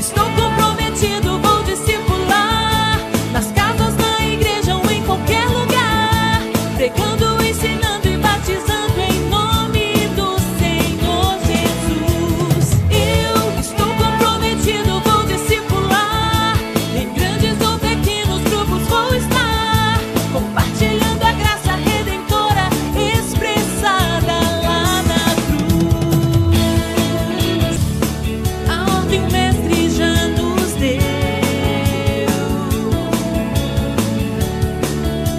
estou comprometido, vou discipular nas casas, na igreja ou em qualquer lugar, pregando, ensinando e batizando em nome do Senhor Jesus. Eu estou comprometido, vou discipular, em grandes ou pequenos grupos vou estar, compartilhando a graça redentora expressada lá na cruz. A ordem o Mestre já nos deu,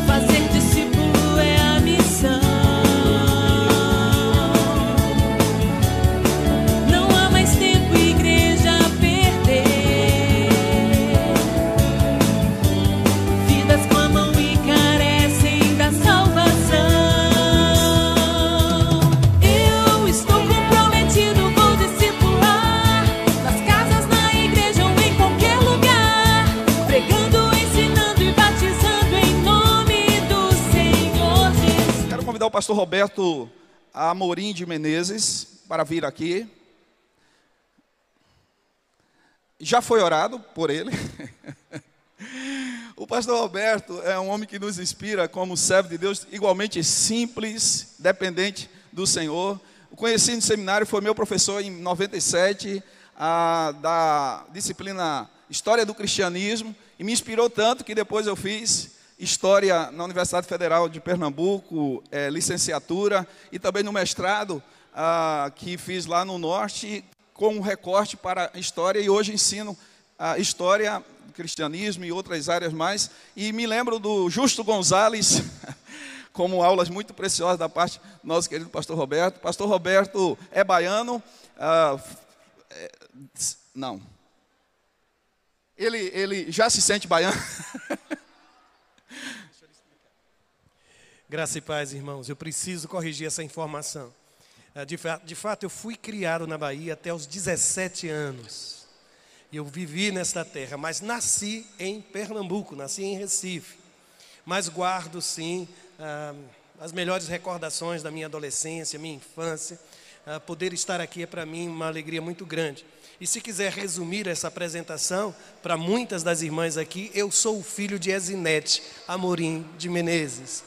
fazer discípulo é a missão. Não há mais tempo, igreja, a perder. Vidas clamam e carecem da salvação. Eu estou comprometido, vou discipular nas casas, na igreja ou em qualquer lugar, pregando, ensinando e batizando em nome do Senhor Jesus. Quero convidar o pastor Roberto Amorim de Menezes para vir aqui. Já foi orado por ele. O pastor Roberto é um homem que nos inspira como servo de Deus, igualmente simples, dependente do Senhor. O conheci no seminário, foi meu professor em 97, da disciplina História do Cristianismo, e me inspirou tanto que depois eu fiz História na Universidade Federal de Pernambuco, licenciatura, e também no mestrado, que fiz lá no Norte, com um recorte para História, e hoje ensino a História, Cristianismo e outras áreas mais. E me lembro do Justo Gonzalez, como aulas muito preciosas da parte do nosso querido pastor Roberto. Pastor Roberto é baiano, não. Ele já se sente baiano. Graça e paz, irmãos. Eu preciso corrigir essa informação. De fato, eu fui criado na Bahia até os 17 anos. Eu vivi nesta terra, mas nasci em Pernambuco, nasci em Recife. Mas guardo, sim, as melhores recordações da minha adolescência, minha infância. Poder estar aqui é para mim uma alegria muito grande. E se quiser resumir essa apresentação, para muitas das irmãs aqui, eu sou o filho de Ezinete Amorim de Menezes,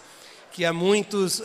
que há muitos,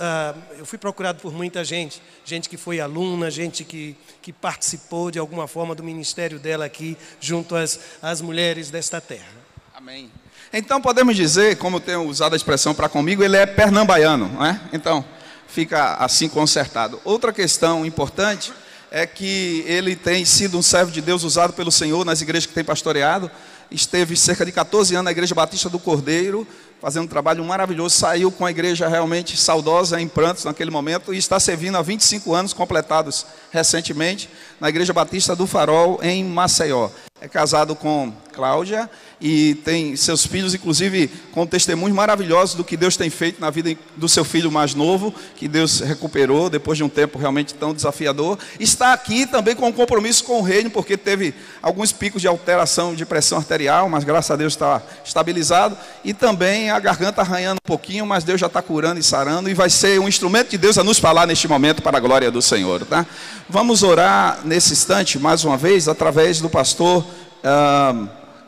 eu fui procurado por muita gente que foi aluna, gente que participou de alguma forma do ministério dela aqui, junto às mulheres desta terra. Amém. Então podemos dizer, como eu tenho usado a expressão para comigo, ele é pernambaiano, não é? Então, fica assim consertado. Outra questão importante é que ele tem sido um servo de Deus usado pelo Senhor nas igrejas que tem pastoreado. Esteve cerca de 14 anos na Igreja Batista do Cordeiro, fazendo um trabalho maravilhoso. Saiu com a igreja realmente saudosa, em prantos naquele momento, e está servindo há 25 anos, completados recentemente, na Igreja Batista do Farol, em Maceió. É casado com Cláudia e tem seus filhos, inclusive, com testemunhos maravilhosos do que Deus tem feito na vida do seu filho mais novo, que Deus recuperou depois de um tempo realmente tão desafiador. Está aqui também com um compromisso com o reino, porque teve alguns picos de alteração de pressão arterial, mas graças a Deus está estabilizado. E também a garganta arranhando um pouquinho, mas Deus já está curando e sarando, e vai ser um instrumento de Deus a nos falar neste momento para a glória do Senhor, tá? Vamos orar nesse instante, mais uma vez, através do pastor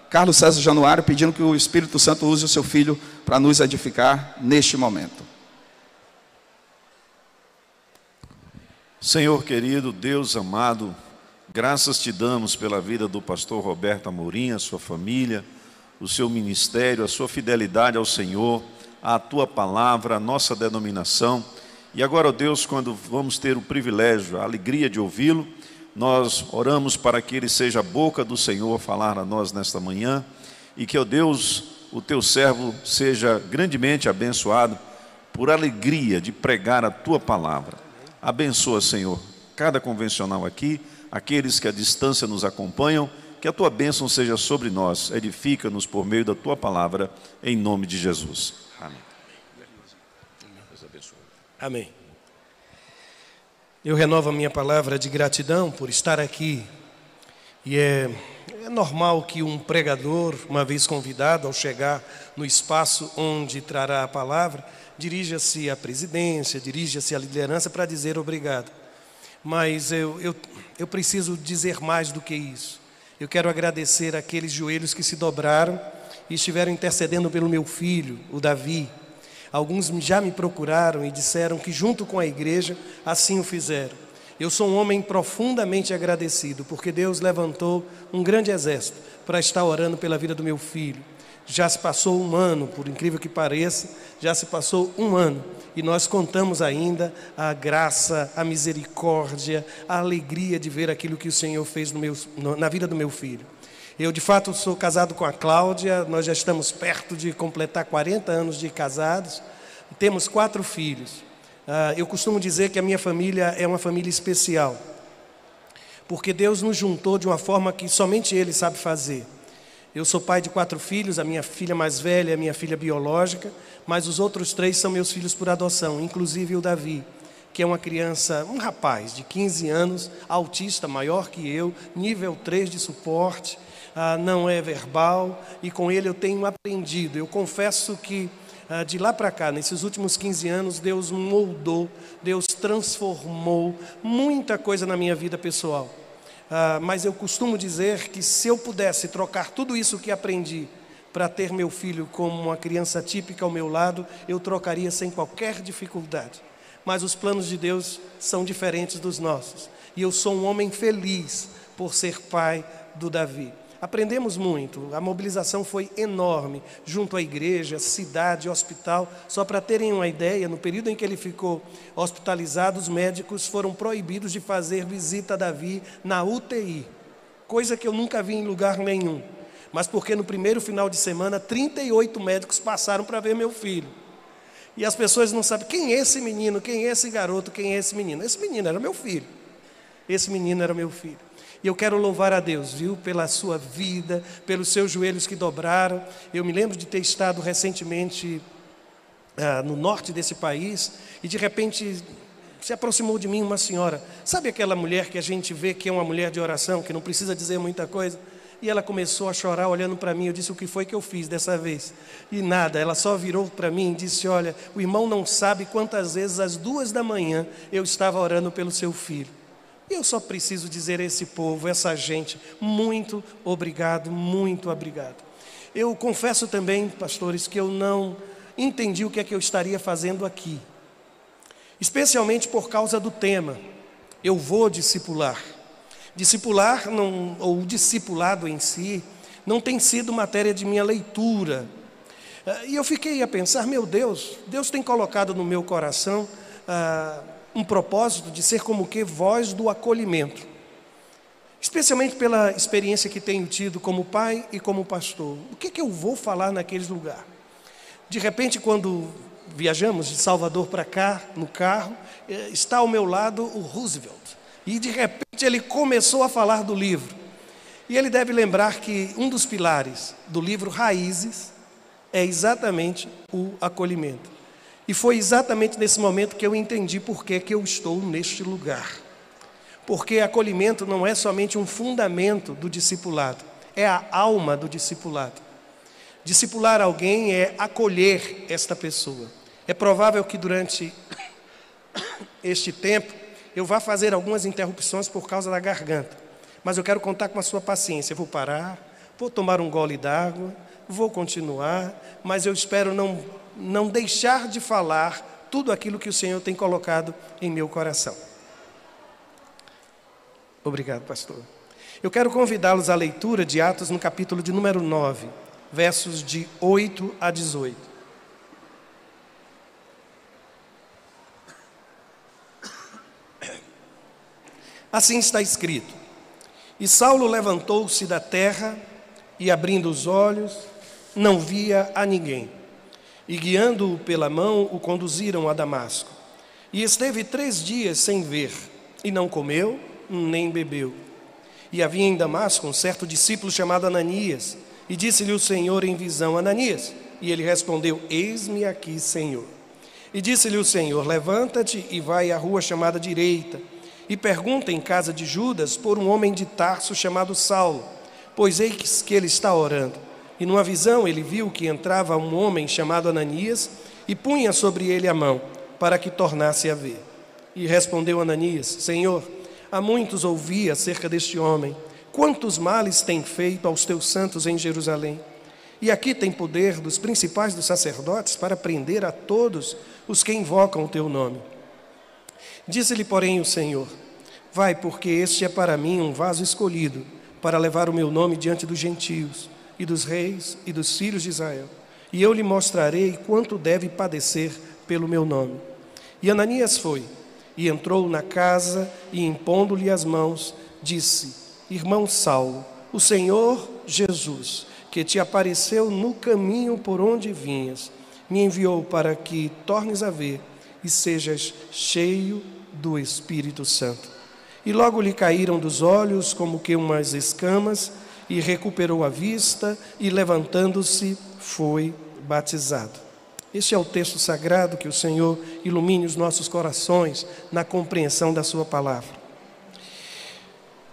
Carlos César Januário, pedindo que o Espírito Santo use o seu filho para nos edificar neste momento. Senhor querido, Deus amado, graças te damos pela vida do pastor Roberto Amorim, a sua família, o seu ministério, a sua fidelidade ao Senhor, a tua palavra, a nossa denominação. E agora, ó Deus, quando vamos ter o privilégio, a alegria de ouvi-lo, nós oramos para que ele seja a boca do Senhor a falar a nós nesta manhã, e que, ó Deus, o teu servo seja grandemente abençoado por alegria de pregar a tua palavra. Abençoa, Senhor, cada convencional aqui, aqueles que à distância nos acompanham, que a tua bênção seja sobre nós, edifica-nos por meio da tua palavra, em nome de Jesus. Amém. Amém. Eu renovo a minha palavra de gratidão por estar aqui. E é normal que um pregador, uma vez convidado, ao chegar no espaço onde trará a palavra, dirija-se à presidência, dirija-se à liderança para dizer obrigado. Mas eu preciso dizer mais do que isso. Eu quero agradecer aqueles joelhos que se dobraram e estiveram intercedendo pelo meu filho, o Davi. Alguns já me procuraram e disseram que junto com a igreja assim o fizeram. Eu sou um homem profundamente agradecido, porque Deus levantou um grande exército para estar orando pela vida do meu filho. Já se passou um ano, por incrível que pareça, já se passou um ano. E nós contamos ainda a graça, a misericórdia, a alegria de ver aquilo que o Senhor fez na vida do meu filho. Eu, de fato, sou casado com a Cláudia, nós já estamos perto de completar 40 anos de casados. Temos 4 filhos. Eu costumo dizer que a minha família é uma família especial, porque Deus nos juntou de uma forma que somente Ele sabe fazer. Eu sou pai de 4 filhos, a minha filha mais velha é a minha filha biológica, mas os outros 3 são meus filhos por adoção, inclusive o Davi, que é uma criança, um rapaz de 15 anos, autista, maior que eu, nível 3 de suporte, não é verbal, e com ele eu tenho aprendido. Eu confesso que de lá para cá, nesses últimos 15 anos, Deus moldou, Deus transformou muita coisa na minha vida pessoal. Mas eu costumo dizer que se eu pudesse trocar tudo isso que aprendi para ter meu filho como uma criança típica ao meu lado, eu trocaria sem qualquer dificuldade. Mas os planos de Deus são diferentes dos nossos. E eu sou um homem feliz por ser pai do Davi. Aprendemos muito, a mobilização foi enorme, junto à igreja, cidade, hospital. Só para terem uma ideia, no período em que ele ficou hospitalizado, os médicos foram proibidos de fazer visita a Davi na UTI, coisa que eu nunca vi em lugar nenhum. Mas porque no primeiro final de semana, 38 médicos passaram para ver meu filho. E as pessoas não sabem quem é esse menino, quem é esse garoto, quem é esse menino. Esse menino era meu filho. Esse menino era meu filho. E eu quero louvar a Deus, viu, pela sua vida, pelos seus joelhos que dobraram. Eu me lembro de ter estado recentemente no norte desse país e de repente se aproximou de mim uma senhora. Sabe aquela mulher que a gente vê que é uma mulher de oração, que não precisa dizer muita coisa? E ela começou a chorar olhando para mim. Eu disse: o que foi que eu fiz dessa vez? E nada, ela só virou para mim e disse: olha, o irmão não sabe quantas vezes às 2 da manhã eu estava orando pelo seu filho. E eu só preciso dizer a esse povo, essa gente, muito obrigado, muito obrigado. Eu confesso também, pastores, que eu não entendi o que é que eu estaria fazendo aqui, especialmente por causa do tema. Eu vou discipular. Discipular, ou o discipulado em si, não tem sido matéria de minha leitura. E eu fiquei a pensar, meu Deus, Deus tem colocado no meu coração um propósito de ser como que voz do acolhimento, especialmente pela experiência que tenho tido como pai e como pastor. O que eu vou falar naqueles lugares? De repente, quando viajamos de Salvador para cá, no carro, está ao meu lado o Roosevelt, e de repente ele começou a falar do livro, e ele deve lembrar que um dos pilares do livro Raízes é exatamente o acolhimento. E foi exatamente nesse momento que eu entendi por que eu estou neste lugar. Porque acolhimento não é somente um fundamento do discipulado, é a alma do discipulado. Discipular alguém é acolher esta pessoa. É provável que durante este tempo eu vá fazer algumas interrupções por causa da garganta. Mas eu quero contar com a sua paciência. Eu vou parar, vou tomar um gole d'água, vou continuar, mas eu espero não deixar de falar tudo aquilo que o Senhor tem colocado em meu coração. Obrigado, pastor. Eu quero convidá-los à leitura de Atos no capítulo de número 9, versos de 8 a 18. Assim está escrito: e Saulo levantou-se da terra e, abrindo os olhos, não via a ninguém. E guiando-o pela mão, o conduziram a Damasco. E esteve 3 dias sem ver, e não comeu, nem bebeu. E havia em Damasco um certo discípulo chamado Ananias, e disse-lhe o Senhor em visão: Ananias. E ele respondeu: eis-me aqui, Senhor. E disse-lhe o Senhor: levanta-te e vai à rua chamada Direita, e pergunta em casa de Judas por um homem de Tarso chamado Saulo, pois eis que ele está orando. E numa visão ele viu que entrava um homem chamado Ananias e punha sobre ele a mão, para que tornasse a ver. E respondeu Ananias: Senhor, há muitos ouvi acerca deste homem, quantos males tem feito aos teus santos em Jerusalém. E aqui tem poder dos principais dos sacerdotes para prender a todos os que invocam o teu nome. Disse-lhe, porém, o Senhor: vai, porque este é para mim um vaso escolhido, para levar o meu nome diante dos gentios, e dos reis, e dos filhos de Israel. E eu lhe mostrarei quanto deve padecer pelo meu nome. E Ananias foi, e entrou na casa, e impondo-lhe as mãos, disse: irmão Saulo, o Senhor Jesus, que te apareceu no caminho por onde vinhas, me enviou para que tornes a ver e sejas cheio do Espírito Santo. E logo lhe caíram dos olhos como que umas escamas, e recuperou a vista, e levantando-se, foi batizado. Este é o texto sagrado. Que o Senhor ilumine os nossos corações na compreensão da sua palavra.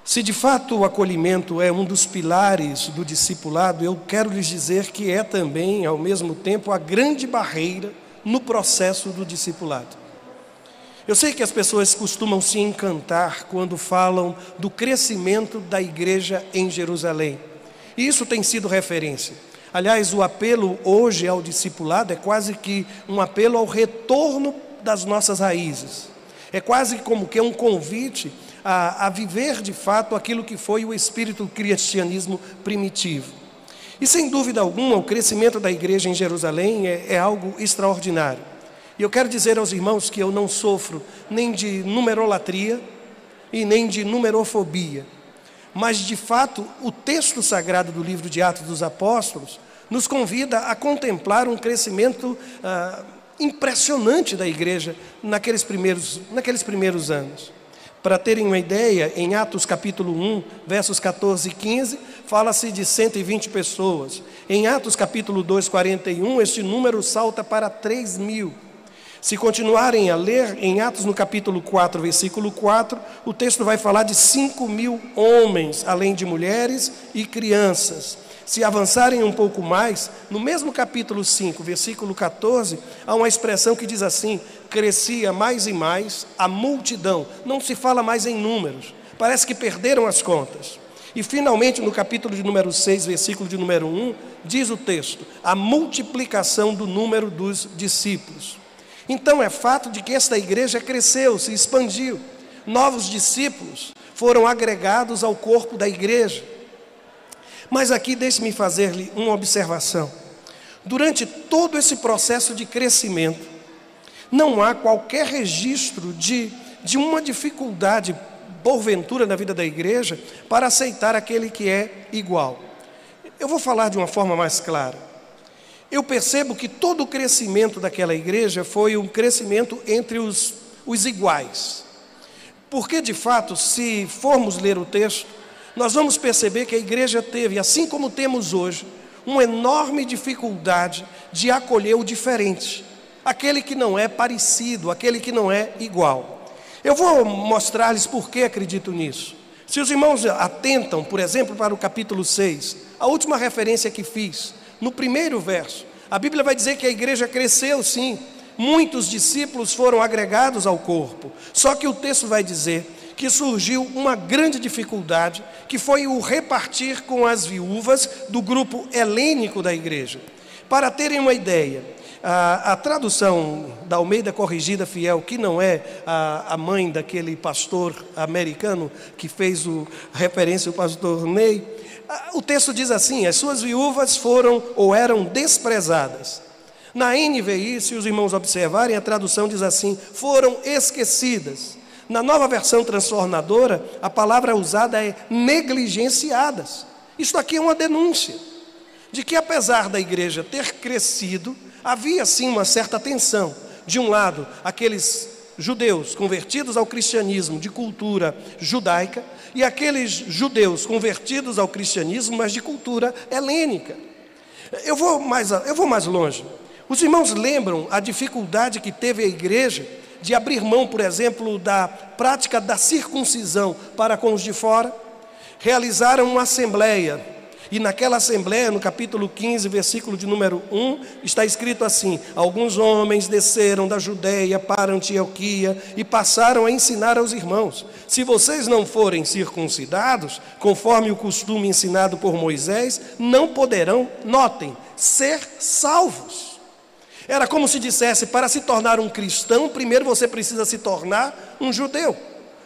Se de fato o acolhimento é um dos pilares do discipulado, eu quero lhes dizer que é também, ao mesmo tempo, a grande barreira no processo do discipulado. Eu sei que as pessoas costumam se encantar quando falam do crescimento da igreja em Jerusalém. E isso tem sido referência. Aliás, o apelo hoje ao discipulado é quase que um apelo ao retorno das nossas raízes. É quase como que um convite a viver de fato aquilo que foi o espírito do cristianismo primitivo. E sem dúvida alguma, o crescimento da igreja em Jerusalém é algo extraordinário. E eu quero dizer aos irmãos que eu não sofro nem de numerolatria e nem de numerofobia. Mas, de fato, o texto sagrado do livro de Atos dos Apóstolos nos convida a contemplar um crescimento impressionante da igreja naqueles primeiros anos. Para terem uma ideia, em Atos capítulo 1, versos 14 e 15, fala-se de 120 pessoas. Em Atos capítulo 2, 41, este número salta para 3.000. Se continuarem a ler, em Atos no capítulo 4, versículo 4, o texto vai falar de 5.000 homens, além de mulheres e crianças. Se avançarem um pouco mais, no mesmo capítulo 5, versículo 14, há uma expressão que diz assim: crescia mais e mais a multidão. Não se fala mais em números, parece que perderam as contas. E finalmente no capítulo de número 6, versículo de número 1, diz o texto: a multiplicação do número dos discípulos. Então é fato de que esta igreja cresceu, se expandiu. Novos discípulos foram agregados ao corpo da igreja. Mas aqui deixe-me fazer-lhe uma observação. Durante todo esse processo de crescimento, não há qualquer registro de uma dificuldade, porventura, na vida da igreja, para aceitar aquele que é igual. Eu vou falar de uma forma mais clara. Eu percebo que todo o crescimento daquela igreja foi um crescimento entre os iguais. Porque, de fato, se formos ler o texto, nós vamos perceber que a igreja teve, assim como temos hoje, uma enorme dificuldade de acolher o diferente, aquele que não é parecido, aquele que não é igual. Eu vou mostrar-lhes por que acredito nisso. Se os irmãos atentam, por exemplo, para o capítulo 6, a última referência que fiz, no primeiro verso, a Bíblia vai dizer que a igreja cresceu sim, muitos discípulos foram agregados ao corpo. Só que o texto vai dizer que surgiu uma grande dificuldade, que foi o repartir com as viúvas do grupo helênico da igreja. Para terem uma ideia, a tradução da Almeida Corrigida Fiel, que não é a mãe daquele pastor americano que fez referência ao pastor Ney, o texto diz assim: as suas viúvas foram ou eram desprezadas. Na NVI, se os irmãos observarem, a tradução diz assim: foram esquecidas. Na Nova Versão Transformadora, a palavra usada é negligenciadas. Isso aqui é uma denúncia de que, apesar da igreja ter crescido, havia sim uma certa tensão. De um lado, aqueles judeus convertidos ao cristianismo de cultura judaica, e aqueles judeus convertidos ao cristianismo, mas de cultura helênica. Eu vou mais longe. Os irmãos lembram a dificuldade que teve a igreja de abrir mão, por exemplo, da prática da circuncisão para com os de fora? Realizaram uma assembleia E naquela assembleia, no capítulo 15, versículo de número 1, está escrito assim: alguns homens desceram da Judeia para Antioquia e passaram a ensinar aos irmãos: se vocês não forem circuncidados, conforme o costume ensinado por Moisés, não poderão, notem, ser salvos. Era como se dissesse: para se tornar um cristão, primeiro você precisa se tornar um judeu.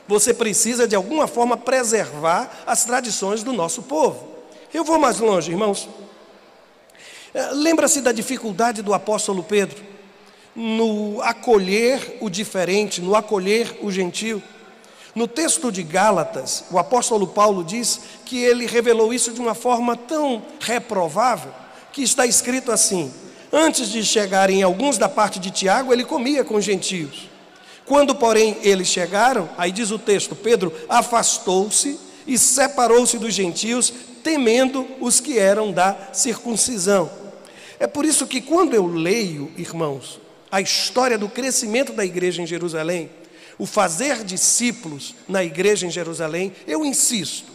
Você precisa de alguma forma preservar as tradições do nosso povo. Eu vou mais longe, irmãos. Lembra-se da dificuldade do apóstolo Pedro no acolher o diferente, no acolher o gentio? No texto de Gálatas, o apóstolo Paulo diz que ele revelou isso de uma forma tão reprovável, que está escrito assim: antes de chegarem alguns da parte de Tiago, ele comia com os gentios. Quando, porém, eles chegaram, aí diz o texto, Pedro afastou-se e separou-se dos gentios, temendo os que eram da circuncisão. É por isso que quando eu leio, irmãos, a história do crescimento da igreja em Jerusalém, o fazer discípulos na igreja em Jerusalém, eu insisto,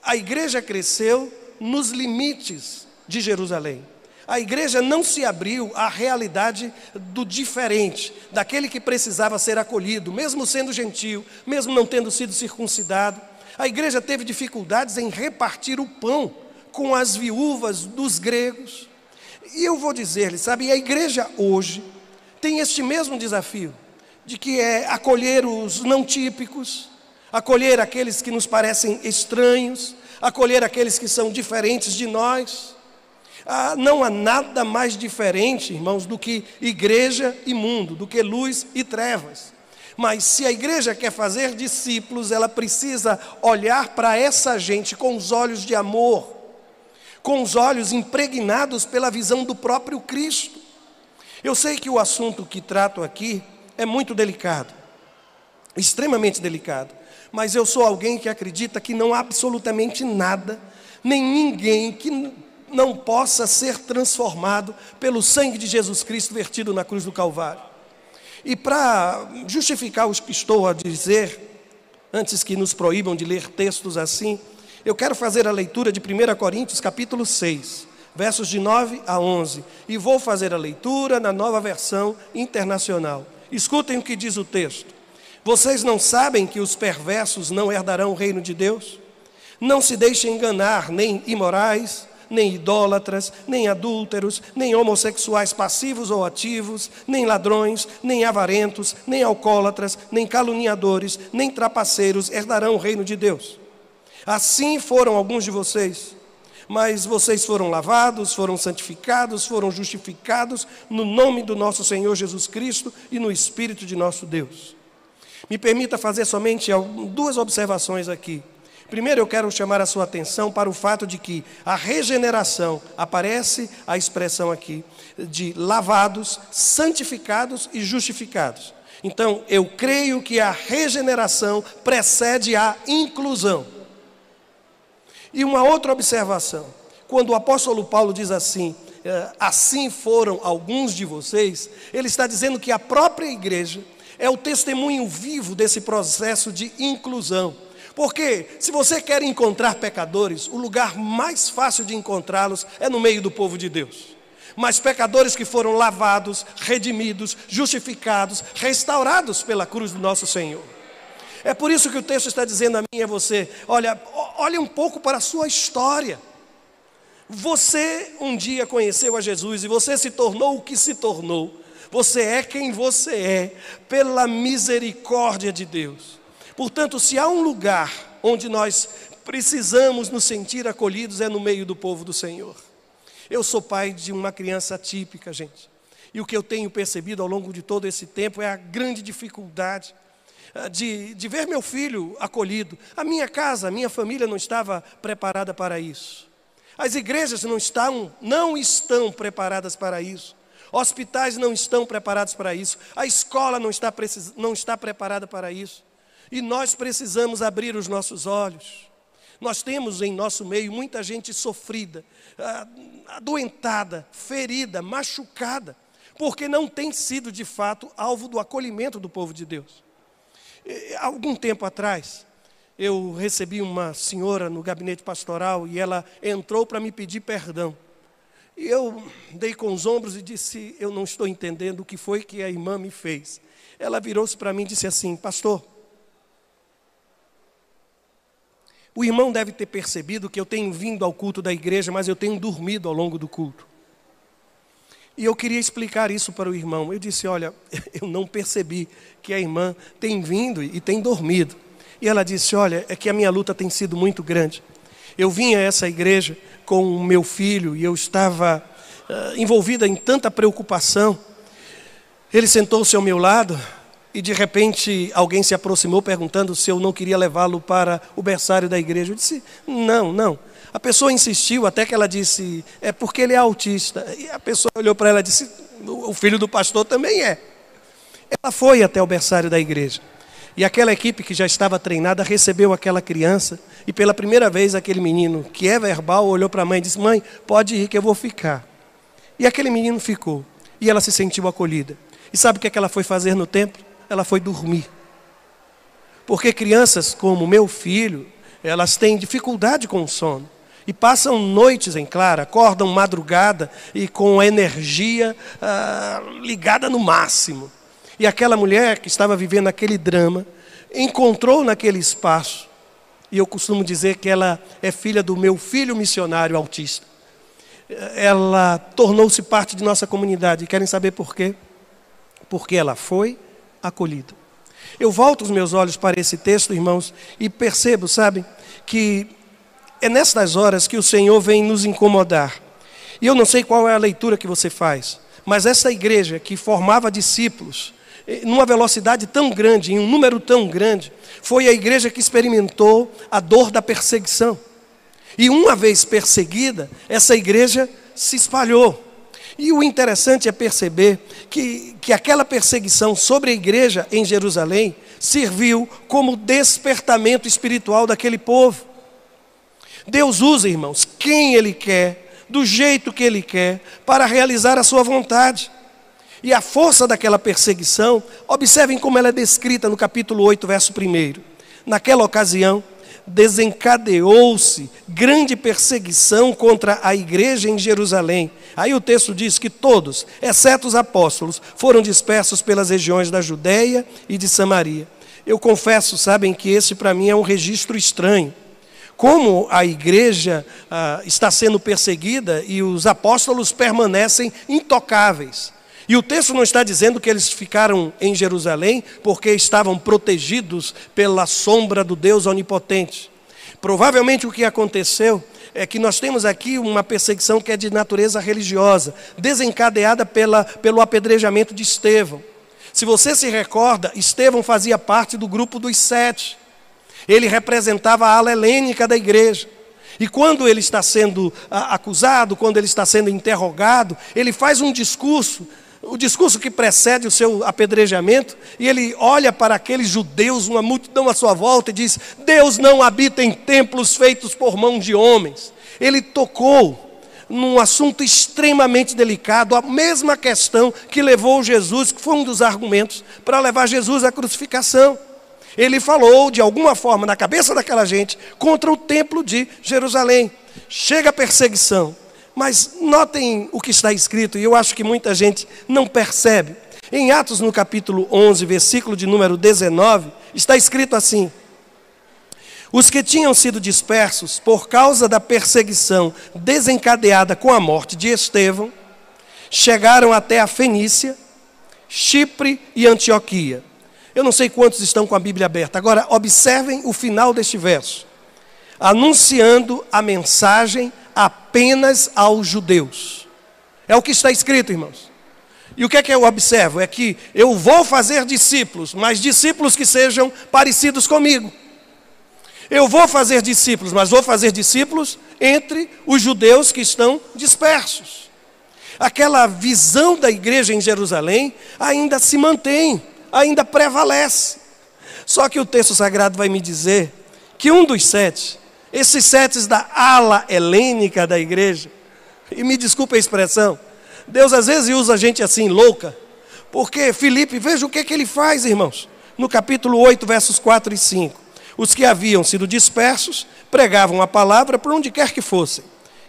a igreja cresceu nos limites de Jerusalém. A igreja não se abriu à realidade do diferente, daquele que precisava ser acolhido, mesmo sendo gentio, mesmo não tendo sido circuncidado. A igreja teve dificuldades em repartir o pão com as viúvas dos gregos. E eu vou dizer-lhe, sabe, a igreja hoje tem este mesmo desafio, de que é acolher os não típicos, acolher aqueles que nos parecem estranhos, acolher aqueles que são diferentes de nós. Não há nada mais diferente, irmãos, do que igreja e mundo, do que luz e trevas. Mas se a igreja quer fazer discípulos, ela precisa olhar para essa gente com os olhos de amor, com os olhos impregnados pela visão do próprio Cristo. Eu sei que o assunto que trato aqui é muito delicado, extremamente delicado, mas eu sou alguém que acredita que não há absolutamente nada, nem ninguém que não possa ser transformado pelo sangue de Jesus Cristo vertido na cruz do Calvário. E para justificar o que estou a dizer, antes que nos proíbam de ler textos assim, eu quero fazer a leitura de 1 Coríntios capítulo 6, versos de 9 a 11. E vou fazer a leitura na Nova Versão Internacional. Escutem o que diz o texto. Vocês não sabem que os perversos não herdarão o reino de Deus? Não se deixem enganar, nem imorais, nem idólatras, nem adúlteros, nem homossexuais passivos ou ativos, nem ladrões, nem avarentos, nem alcoólatras, nem caluniadores, nem trapaceiros herdarão o reino de Deus. Assim foram alguns de vocês, mas vocês foram lavados, foram santificados, foram justificados no nome do nosso Senhor Jesus Cristo e no Espírito de nosso Deus. Me permita fazer somente duas observações aqui. Primeiro, eu quero chamar a sua atenção para o fato de que a regeneração, aparece a expressão aqui, de lavados, santificados e justificados. Então, eu creio que a regeneração precede a inclusão. E uma outra observação, quando o apóstolo Paulo diz assim, assim foram alguns de vocês, ele está dizendo que a própria igreja é o testemunho vivo desse processo de inclusão. Porque se você quer encontrar pecadores, o lugar mais fácil de encontrá-los é no meio do povo de Deus. Mas pecadores que foram lavados, redimidos, justificados, restaurados pela cruz do nosso Senhor. É por isso que o texto está dizendo a mim e a você, olha um pouco para a sua história. Você um dia conheceu a Jesus e você se tornou o que se tornou. Você é quem você é, pela misericórdia de Deus. Portanto, se há um lugar onde nós precisamos nos sentir acolhidos, é no meio do povo do Senhor. Eu sou pai de uma criança atípica, gente. E o que eu tenho percebido ao longo de todo esse tempo é a grande dificuldade de ver meu filho acolhido. A minha casa, a minha família não estava preparada para isso. As igrejas não estão preparadas para isso. Hospitais não estão preparados para isso. A escola não está preparada para isso. E nós precisamos abrir os nossos olhos. Nós temos em nosso meio muita gente sofrida, adoentada, ferida, machucada, porque não tem sido de fato alvo do acolhimento do povo de Deus. Algum tempo atrás, eu recebi uma senhora no gabinete pastoral e ela entrou para me pedir perdão. E eu dei com os ombros e disse, eu não estou entendendo o que foi que a irmã me fez. Ela virou-se para mim e disse assim, pastor, o irmão deve ter percebido que eu tenho vindo ao culto da igreja, mas eu tenho dormido ao longo do culto. E eu queria explicar isso para o irmão. Eu disse, olha, eu não percebi que a irmã tem vindo e tem dormido. E ela disse, olha, é que a minha luta tem sido muito grande. Eu vim a essa igreja com o meu filho e eu estava envolvida em tanta preocupação. Ele sentou-se ao meu lado e de repente alguém se aproximou perguntando se eu não queria levá-lo para o berçário da igreja. Eu disse, não. A pessoa insistiu até que ela disse, é porque ele é autista. E a pessoa olhou para ela e disse, o filho do pastor também é. Ela foi até o berçário da igreja. E aquela equipe que já estava treinada recebeu aquela criança. E pela primeira vez aquele menino, que é verbal, olhou para a mãe e disse, mãe, pode ir que eu vou ficar. E aquele menino ficou. E ela se sentiu acolhida. E sabe o que ela foi fazer no templo? Ela foi dormir. Porque crianças como meu filho, elas têm dificuldade com o sono. E passam noites em claro, acordam madrugada e com a energia ligada no máximo. E aquela mulher que estava vivendo aquele drama, encontrou naquele espaço, e eu costumo dizer que ela é filha do meu filho missionário autista. Ela tornou-se parte de nossa comunidade. E querem saber por quê? Porque ela foi acolhida. Eu volto os meus olhos para esse texto, irmãos, e percebo, sabe, que é nessas horas que o Senhor vem nos incomodar. E eu não sei qual é a leitura que você faz, mas essa igreja que formava discípulos, numa velocidade tão grande, em um número tão grande, foi a igreja que experimentou a dor da perseguição. E uma vez perseguida, essa igreja se espalhou. E o interessante é perceber que aquela perseguição sobre a igreja em Jerusalém serviu como despertamento espiritual daquele povo. Deus usa, irmãos, quem Ele quer, do jeito que Ele quer, para realizar a sua vontade. E a força daquela perseguição, observem como ela é descrita no capítulo 8, verso 1. Naquela ocasião, desencadeou-se grande perseguição contra a igreja em Jerusalém. Aí o texto diz que todos, exceto os apóstolos, foram dispersos pelas regiões da Judéia e de Samaria. Eu confesso, sabem, que esse para mim é um registro estranho. Como a igreja está sendo perseguida e os apóstolos permanecem intocáveis. E o texto não está dizendo que eles ficaram em Jerusalém porque estavam protegidos pela sombra do Deus onipotente. Provavelmente o que aconteceu é que nós temos aqui uma perseguição que é de natureza religiosa, desencadeada pelo apedrejamento de Estevão. Se você se recorda, Estevão fazia parte do grupo dos 7. Ele representava a ala helênica da igreja. E quando ele está sendo acusado, quando ele está sendo interrogado, ele faz um discurso, o discurso que precede o seu apedrejamento, e ele olha para aqueles judeus, uma multidão à sua volta, e diz, Deus não habita em templos feitos por mão de homens. Ele tocou num assunto extremamente delicado, a mesma questão que levou Jesus, que foi um dos argumentos para levar Jesus à crucificação. Ele falou, de alguma forma, na cabeça daquela gente, contra o templo de Jerusalém. Chega a perseguição. Mas notem o que está escrito, e eu acho que muita gente não percebe. Em Atos, no capítulo 11, versículo de número 19, está escrito assim: os que tinham sido dispersos por causa da perseguição desencadeada com a morte de Estevão, chegaram até a Fenícia, Chipre e Antioquia. Eu não sei quantos estão com a Bíblia aberta. Agora, observem o final deste verso. Anunciando a mensagem apenas aos judeus. É o que está escrito, irmãos. E o que é que eu observo? É que eu vou fazer discípulos, mas discípulos que sejam parecidos comigo. Eu vou fazer discípulos, mas vou fazer discípulos entre os judeus que estão dispersos. Aquela visão da igreja em Jerusalém ainda se mantém, ainda prevalece. Só que o texto sagrado vai me dizer que um dos 7, esses 7 da ala helênica da igreja, e me desculpe a expressão, Deus às vezes usa gente assim, louca, porque Filipe, veja o que ele faz, irmãos, no capítulo 8, versos 4 e 5. Os que haviam sido dispersos pregavam a palavra por onde quer que fossem.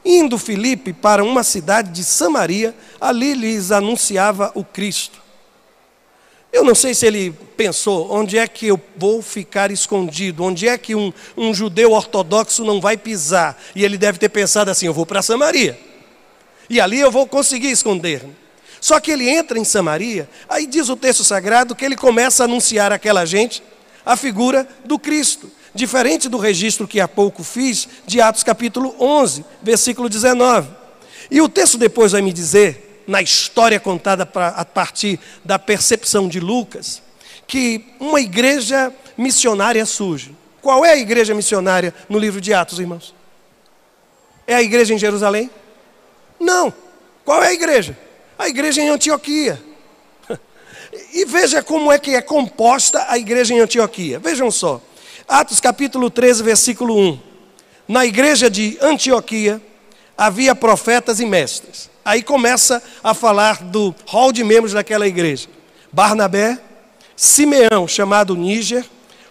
Indo Filipe para uma cidade de Samaria, ali lhes anunciava o Cristo. Eu não sei se ele pensou, onde é que eu vou ficar escondido? Onde é que um judeu ortodoxo não vai pisar? E ele deve ter pensado assim, eu vou para Samaria. E ali eu vou conseguir esconder-me. Só que ele entra em Samaria, aí diz o texto sagrado que ele começa a anunciar àquela gente a figura do Cristo. Diferente do registro que há pouco fiz, de Atos capítulo 11, versículo 19. E o texto depois vai me dizer, na história contada a partir da percepção de Lucas, que uma igreja missionária surge. Qual é a igreja missionária no livro de Atos, irmãos? É a igreja em Jerusalém? Não. Qual é a igreja? A igreja em Antioquia. E veja como é que é composta a igreja em Antioquia. Vejam só. Atos capítulo 13, versículo 1. Na igreja de Antioquia havia profetas e mestres. Aí começa a falar do hall de membros daquela igreja. Barnabé, Simeão, chamado Níger,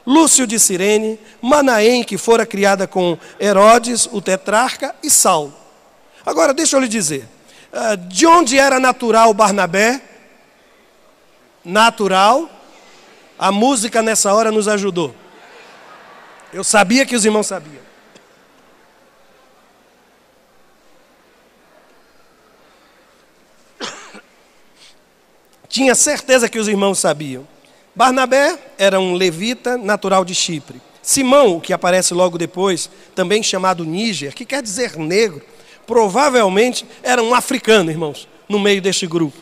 Lúcio de Cirene, Manaém, que fora criada com Herodes, o tetrarca, e Saulo. Agora, deixa eu lhe dizer. De onde era natural Barnabé? Natural. A música nessa hora nos ajudou. Eu sabia que os irmãos sabiam. Tinha certeza que os irmãos sabiam. Barnabé era um levita natural de Chipre. Simão, que aparece logo depois, também chamado Níger, que quer dizer negro, provavelmente era um africano, irmãos, no meio deste grupo.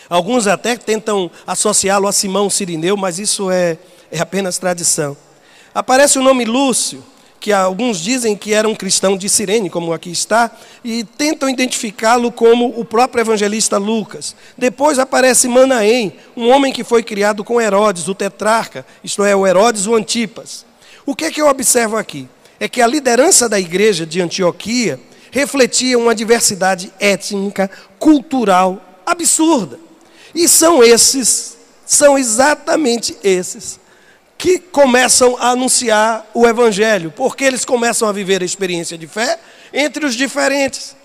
Alguns até tentam associá-lo a Simão Cirineu, mas isso é apenas tradição. Aparece o nome Lúcio, que alguns dizem que era um cristão de Cirene, como aqui está, e tentam identificá-lo como o próprio evangelista Lucas. Depois aparece Manaém, um homem que foi criado com Herodes, o tetrarca, isto é, o Herodes, o Antipas. O que é que eu observo aqui? É que a liderança da igreja de Antioquia refletia uma diversidade étnica, cultural, absurda. E são exatamente esses, que começam a anunciar o Evangelho, porque eles começam a viver a experiência de fé entre os diferentes.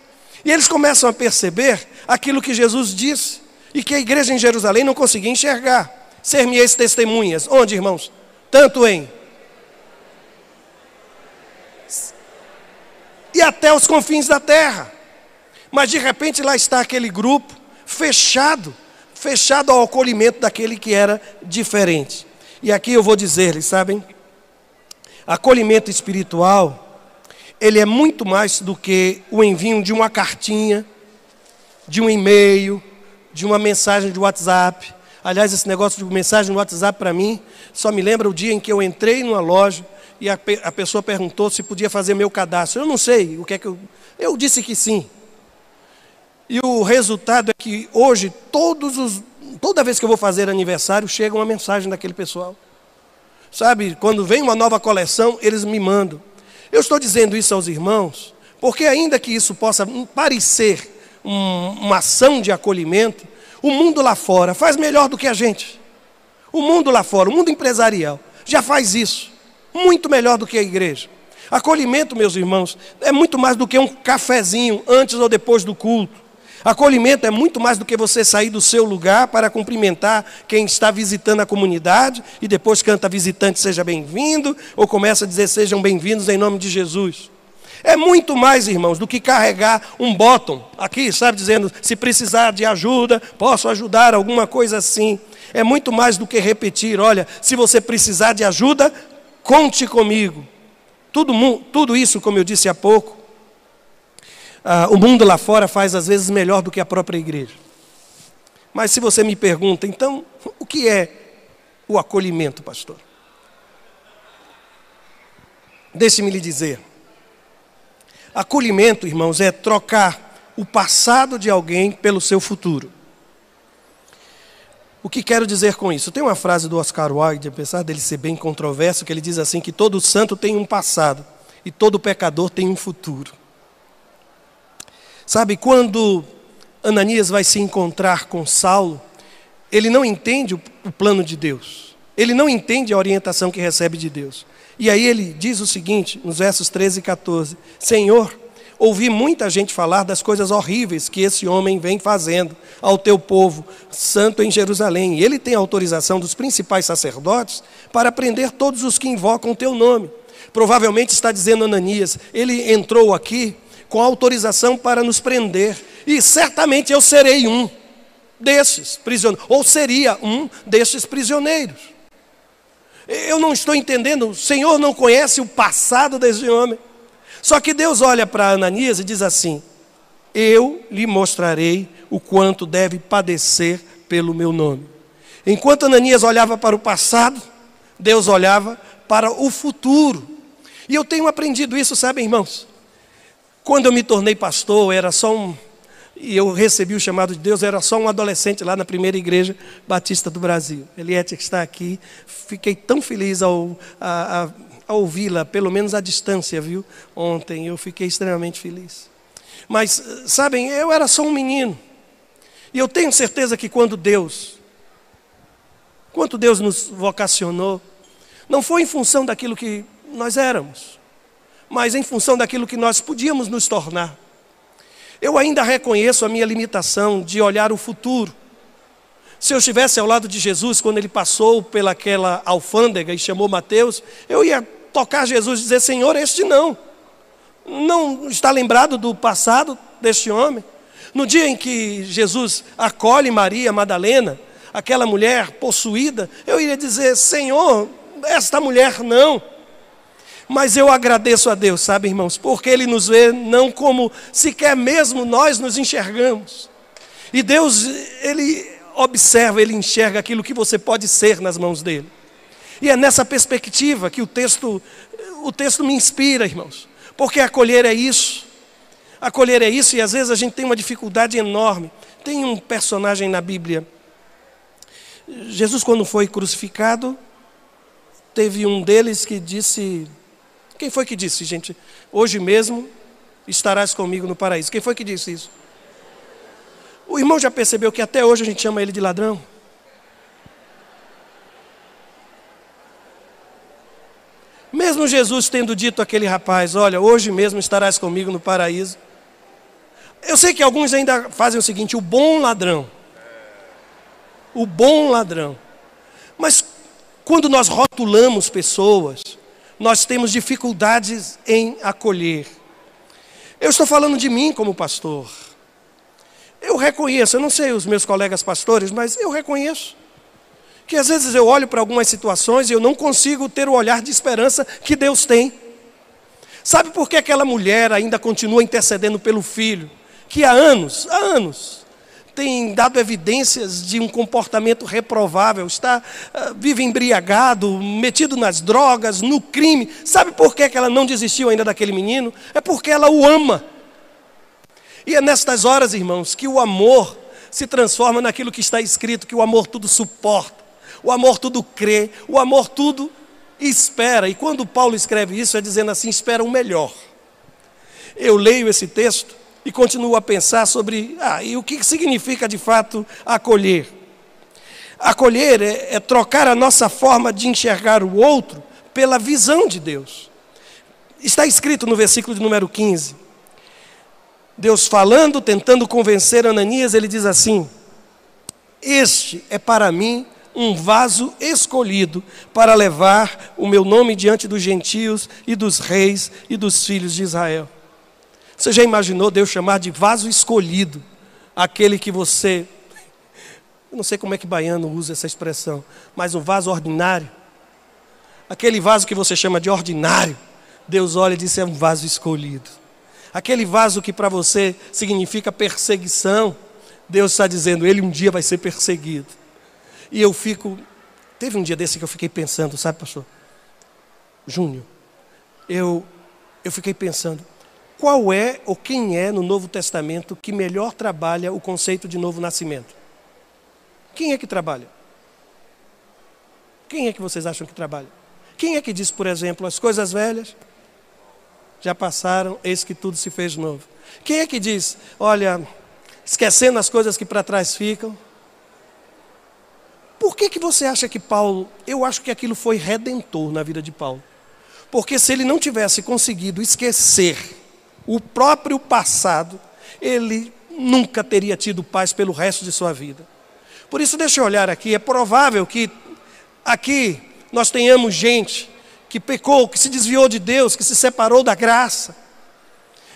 E eles começam a perceber aquilo que Jesus disse, e que a igreja em Jerusalém não conseguia enxergar. Ser-me-eis testemunhas. Onde, irmãos? Tanto em... e até os confins da terra. Mas de repente lá está aquele grupo fechado ao acolhimento daquele que era diferente. E aqui eu vou dizer-lhes, sabem, acolhimento espiritual, ele é muito mais do que o envio de uma cartinha, de um e-mail, de uma mensagem de WhatsApp. Aliás, esse negócio de mensagem no WhatsApp para mim, só me lembra o dia em que eu entrei numa loja e a pessoa perguntou se podia fazer meu cadastro. Eu não sei o que é que eu disse que sim. E o resultado é que hoje, toda vez que eu vou fazer aniversário, chega uma mensagem daquele pessoal. Sabe, quando vem uma nova coleção, eles me mandam. Eu estou dizendo isso aos irmãos, porque ainda que isso possa parecer uma ação de acolhimento, o mundo lá fora faz melhor do que a gente. O mundo lá fora, o mundo empresarial, já faz isso, muito melhor do que a igreja. Acolhimento, meus irmãos, é muito mais do que um cafezinho antes ou depois do culto. Acolhimento é muito mais do que você sair do seu lugar para cumprimentar quem está visitando a comunidade e depois canta visitante seja bem-vindo ou começa a dizer sejam bem-vindos em nome de Jesus. É muito mais, irmãos, do que carregar um bottom aqui, sabe, dizendo se precisar de ajuda, posso ajudar, alguma coisa assim. É muito mais do que repetir, olha, se você precisar de ajuda, conte comigo. Tudo isso, como eu disse há pouco, o mundo lá fora faz às vezes melhor do que a própria igreja. Mas se você me pergunta, então, o que é o acolhimento, pastor? Deixe-me lhe dizer. Acolhimento, irmãos, é trocar o passado de alguém pelo seu futuro. O que quero dizer com isso? Tem uma frase do Oscar Wilde, apesar dele ser bem controverso, que ele diz assim, que todo santo tem um passado e todo pecador tem um futuro. Sabe, quando Ananias vai se encontrar com Saulo, ele não entende o plano de Deus. Ele não entende a orientação que recebe de Deus. E aí ele diz o seguinte, nos versos 13 e 14: Senhor, ouvi muita gente falar das coisas horríveis que esse homem vem fazendo ao teu povo santo em Jerusalém. E ele tem autorização dos principais sacerdotes para prender todos os que invocam o teu nome. Provavelmente está dizendo Ananias, ele entrou aqui com autorização para nos prender. E certamente eu serei um desses prisioneiros, ou seria um desses prisioneiros. Eu não estou entendendo, o Senhor não conhece o passado desse homem. Só que Deus olha para Ananias e diz assim: eu lhe mostrarei o quanto deve padecer pelo meu nome. Enquanto Ananias olhava para o passado, Deus olhava para o futuro. E eu tenho aprendido isso, sabe, irmãos? Quando eu me tornei pastor, e eu recebi o chamado de Deus, era só um adolescente lá na primeira igreja batista do Brasil. Eliette, que está aqui, fiquei tão feliz ao ouvi-la, pelo menos à distância, viu? Ontem eu fiquei extremamente feliz. Mas, sabem, eu era só um menino. E eu tenho certeza que quando Deus nos vocacionou, não foi em função daquilo que nós éramos, mas em função daquilo que nós podíamos nos tornar. Eu ainda reconheço a minha limitação de olhar o futuro. Se eu estivesse ao lado de Jesus, quando ele passou pelaquela alfândega e chamou Mateus, eu ia tocar Jesus e dizer: Senhor, este não está lembrado do passado deste homem? No dia em que Jesus acolhe Maria Madalena, aquela mulher possuída, eu iria dizer: Senhor, esta mulher não. Mas eu agradeço a Deus, sabe, irmãos, porque Ele nos vê não como sequer mesmo nós nos enxergamos. E Deus, Ele observa, Ele enxerga aquilo que você pode ser nas mãos dEle. E é nessa perspectiva que o texto me inspira, irmãos. Porque acolher é isso. Acolher é isso, e às vezes a gente tem uma dificuldade enorme. Tem um personagem na Bíblia. Jesus, quando foi crucificado, teve um deles que disse... Quem foi que disse, gente? Hoje mesmo estarás comigo no paraíso. Quem foi que disse isso? O irmão já percebeu que até hoje a gente chama ele de ladrão? Mesmo Jesus tendo dito àquele rapaz: olha, hoje mesmo estarás comigo no paraíso. Eu sei que alguns ainda fazem o seguinte: o bom ladrão. O bom ladrão. Mas quando nós rotulamos pessoas, nós temos dificuldades em acolher. Eu estou falando de mim como pastor. Eu reconheço, eu não sei os meus colegas pastores, mas eu reconheço que às vezes eu olho para algumas situações e eu não consigo ter o olhar de esperança que Deus tem. Sabe por que aquela mulher ainda continua intercedendo pelo filho, que há anos, tem dado evidências de um comportamento reprovável, vive embriagado, metido nas drogas, no crime? Sabe por que ela não desistiu ainda daquele menino? É porque ela o ama. E é nestas horas, irmãos, que o amor se transforma naquilo que está escrito, que o amor tudo suporta, o amor tudo crê, o amor tudo espera. E quando Paulo escreve isso, é dizendo assim: espera o melhor. Eu leio esse texto e continuo a pensar sobre, e o que significa de fato acolher? Acolher é trocar a nossa forma de enxergar o outro pela visão de Deus. Está escrito no versículo de número 15. Deus falando, tentando convencer Ananias, ele diz assim: este é para mim um vaso escolhido para levar o meu nome diante dos gentios e dos reis e dos filhos de Israel. Você já imaginou Deus chamar de vaso escolhido aquele que você... Eu não sei como é que baiano usa essa expressão, mas um vaso ordinário. Aquele vaso que você chama de ordinário, Deus olha e diz: é um vaso escolhido. Aquele vaso que para você significa perseguição, Deus está dizendo: ele um dia vai ser perseguido. E eu fico... Teve um dia desse que eu fiquei pensando, sabe, pastor Júnior? Eu fiquei pensando... Qual é ou quem é no Novo Testamento que melhor trabalha o conceito de novo nascimento? Quem é que trabalha? Quem é que vocês acham que trabalha? Quem é que diz, por exemplo, as coisas velhas já passaram, eis que tudo se fez novo? Quem é que diz, olha, esquecendo as coisas que para trás ficam? por que você acha que Paulo... Eu acho que aquilo foi redentor na vida de Paulo. Porque se ele não tivesse conseguido esquecer o próprio passado, ele nunca teria tido paz pelo resto de sua vida. Por isso, deixa eu olhar aqui. É provável que aqui nós tenhamos gente que pecou, que se desviou de Deus, que se separou da graça,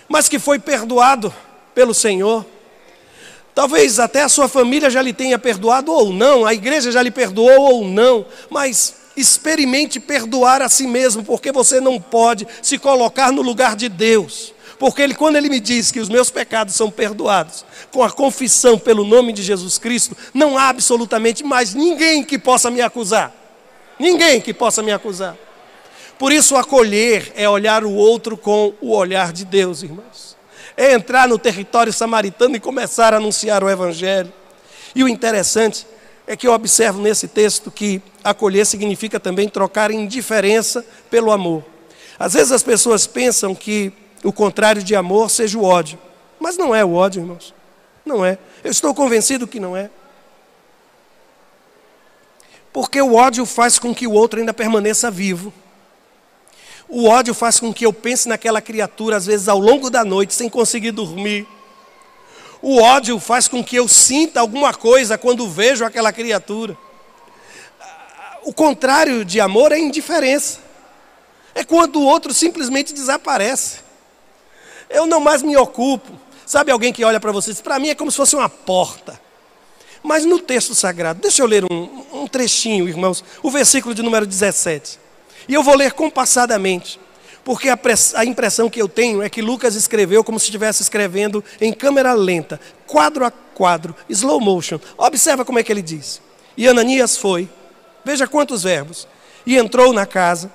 mas que foi perdoado pelo Senhor. Talvez até a sua família já lhe tenha perdoado ou não, a igreja já lhe perdoou ou não, mas experimente perdoar a si mesmo, porque você não pode se colocar no lugar de Deus. Porque quando ele me diz que os meus pecados são perdoados, com a confissão pelo nome de Jesus Cristo, não há absolutamente mais ninguém que possa me acusar. Ninguém que possa me acusar. Por isso, acolher é olhar o outro com o olhar de Deus, irmãos. É entrar no território samaritano e começar a anunciar o Evangelho. E o interessante é que eu observo nesse texto que acolher significa também trocar indiferença pelo amor. Às vezes as pessoas pensam que o contrário de amor seja o ódio. Mas não é o ódio, irmãos. Não é. Eu estou convencido que não é. Porque o ódio faz com que o outro ainda permaneça vivo. O ódio faz com que eu pense naquela criatura, às vezes ao longo da noite, sem conseguir dormir. O ódio faz com que eu sinta alguma coisa quando vejo aquela criatura. O contrário de amor é indiferença. É quando o outro simplesmente desaparece. Eu não mais me ocupo. Sabe alguém que olha para você e diz, para mim é como se fosse uma porta. Mas no texto sagrado, deixa eu ler um trechinho, irmãos, o versículo de número 17. E eu vou ler compassadamente, porque a impressão que eu tenho é que Lucas escreveu como se estivesse escrevendo em câmera lenta, quadro a quadro, slow motion. Observa como é que ele diz. E Ananias foi, veja quantos verbos, e entrou na casa,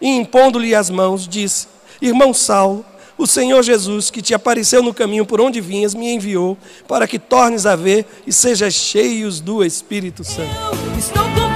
e impondo-lhe as mãos, disse, irmão Saulo, o Senhor Jesus, que te apareceu no caminho por onde vinhas, me enviou para que tornes a ver e sejas cheios do Espírito Santo. Estou com